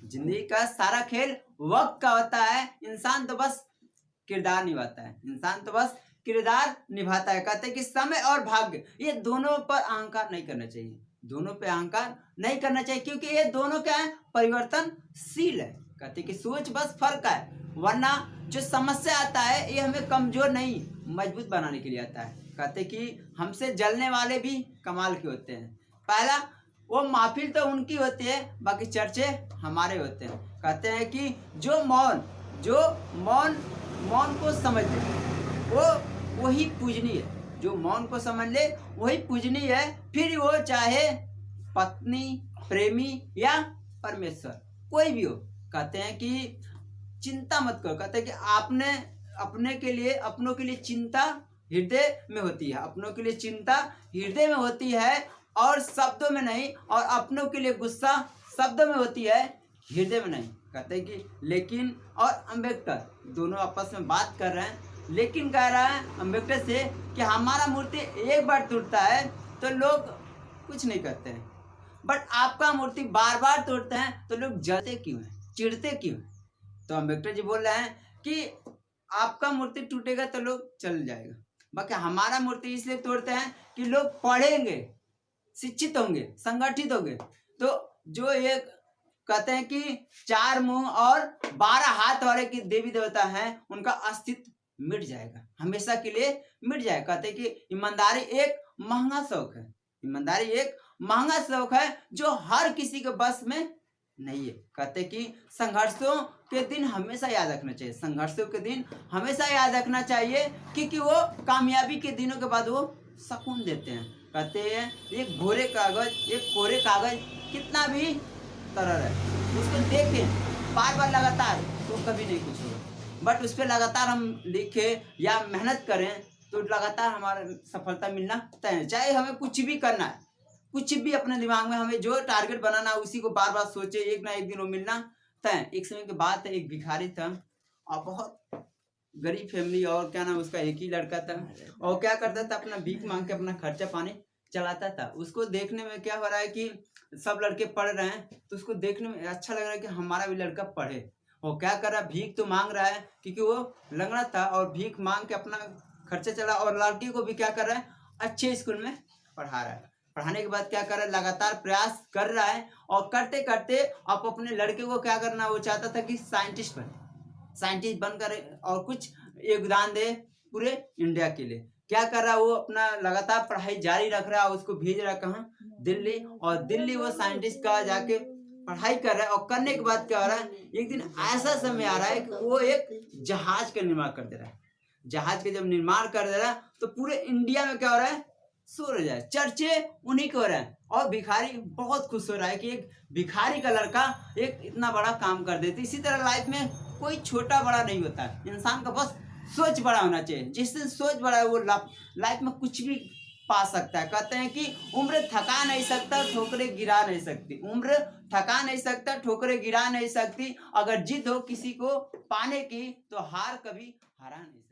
जिंदगी का सारा खेल वक्त का होता है, इंसान तो बस किरदार निभाता है, इंसान तो बस किरदार निभाता है। कहते हैं कि समय और भाग्य ये दोनों पर अहंकार नहीं करना चाहिए, दोनों पे अहंकार नहीं करना चाहिए, क्योंकि ये दोनों क्या है, परिवर्तनशील है। कहते हैं कि सोच बस फर्क है, वरना जो समस्या आता है ये हमें कमजोर नहीं मजबूत बनाने के लिए आता है। कहते हैं कि हमसे जलने वाले भी कमाल के होते हैं। पहला, वो महफिल तो उनकी होती है, बाकी चर्चे हमारे होते हैं। कहते हैं कि जो मौन मौन को समझ ले वो वही पूजनीय है, जो मौन को समझ ले वही पूजनीय है, फिर वो चाहे पत्नी, प्रेमी या परमेश्वर कोई भी हो। कहते हैं कि चिंता मत करो, कहते हैं कि आपने अपनों के लिए चिंता हृदय में होती है, अपनों के लिए चिंता हृदय में होती है और शब्दों में नहीं, और अपनों के लिए गुस्सा शब्दों में होती है हृदय में नहीं। कहते हैं कि लेकिन और अम्बेडकर दोनों आपस में बात कर रहे हैं, लेकिन कह रहा है अम्बेडकर से कि हमारा मूर्ति एक बार टूटता है तो लोग कुछ नहीं करते हैं, बट आपका मूर्ति बार बार तोड़ते हैं तो लोग जलते क्यों हैं, चिढ़ते क्यों हैं। तो अम्बेडकर जी बोल रहे हैं कि आपका मूर्ति टूटेगा तो लोग चल जाएगा, बाकी हमारा मूर्ति इसलिए तोड़ते हैं कि लोग पढ़ेंगे, शिक्षित होंगे, संगठित होंगे। तो जो एक कहते हैं कि 4 मुंह और 12 हाथ वाले की देवी देवता हैं, उनका अस्तित्व मिट जाएगा, हमेशा के लिए मिट जाएगा। कहते हैं कि ईमानदारी एक महंगा शौक है, ईमानदारी एक महंगा शौक है जो हर किसी के बस में नहीं है। कहते हैं कि संघर्षों के दिन हमेशा याद रखना चाहिए, संघर्षों के दिन हमेशा याद रखना चाहिए, क्योंकि वो कामयाबी के दिनों के बाद वो सुकून देते हैं। कहते हैं एक कोरे कागज कितना भी तरल है, उसको देखें बार बार लगातार तो कभी नहीं कुछ होगा, बट उस पर लगातार हम लिखें या मेहनत करें तो लगातार हमारा सफलता मिलना तय है। चाहे हमें कुछ भी करना है, कुछ भी अपने दिमाग में हमें जो टारगेट बनाना है उसी को बार बार सोचे, एक ना एक दिन वो मिलना तय। एक समय की बात है, एक भिखारी था और बहुत गरीब फैमिली, और क्या नाम उसका, एक ही लड़का था, और क्या करता था, अपना भीख मांग के अपना खर्चा पानी चलाता था। उसको देखने में क्या हो रहा है कि सब लड़के पढ़ रहे हैं, तो उसको देखने में अच्छा लग रहा है कि हमारा भी लड़का पढ़े। और क्या कर रहा है, भीख तो मांग रहा है, क्योंकि वो लंगड़ा था और भीख मांग के अपना खर्चा चला, और लड़की को भी क्या कर रहा है, अच्छे स्कूल में पढ़ा रहा है। पढ़ाने के बाद क्या कर रहा है, लगातार प्रयास कर रहा है, और करते करते आप अपने लड़के को क्या करना, वो चाहता था कि साइंटिस्ट बनकर और कुछ योगदान दे पूरे इंडिया के लिए। क्या कर रहा है, वो अपना लगातार पढ़ाई जारी रख रहा है, उसको भेज रहा है कहाँ, दिल्ली, और दिल्ली वो साइंटिस्ट का जाके पढ़ाई कर रहा है। और करने के बाद क्या हो रहा है, एक दिन ऐसा समय आ रहा है कि वो एक जहाज का निर्माण कर दे रहा है। जहाज के जब निर्माण कर दे रहा है तो पूरे इंडिया में क्या हो रहा है, शोर हो जाए, चर्चे उन्हीं को हो रहे हैं, और भिखारी बहुत खुश हो रहा है कि एक भिखारी का लड़का एक इतना बड़ा काम कर देते। इसी तरह लाइफ में कोई छोटा बड़ा नहीं होता, इंसान का बस सोच बड़ा होना चाहिए। जिस दिन सोच बड़ा है वो लाइफ में कुछ भी पा सकता है। कहते हैं कि उम्र थका नहीं सकता, ठोकरें गिरा नहीं सकती, उम्र थका नहीं सकता, ठोकरें गिरा नहीं सकती। अगर जिद हो किसी को पाने की तो हार कभी हरा नहीं सकती।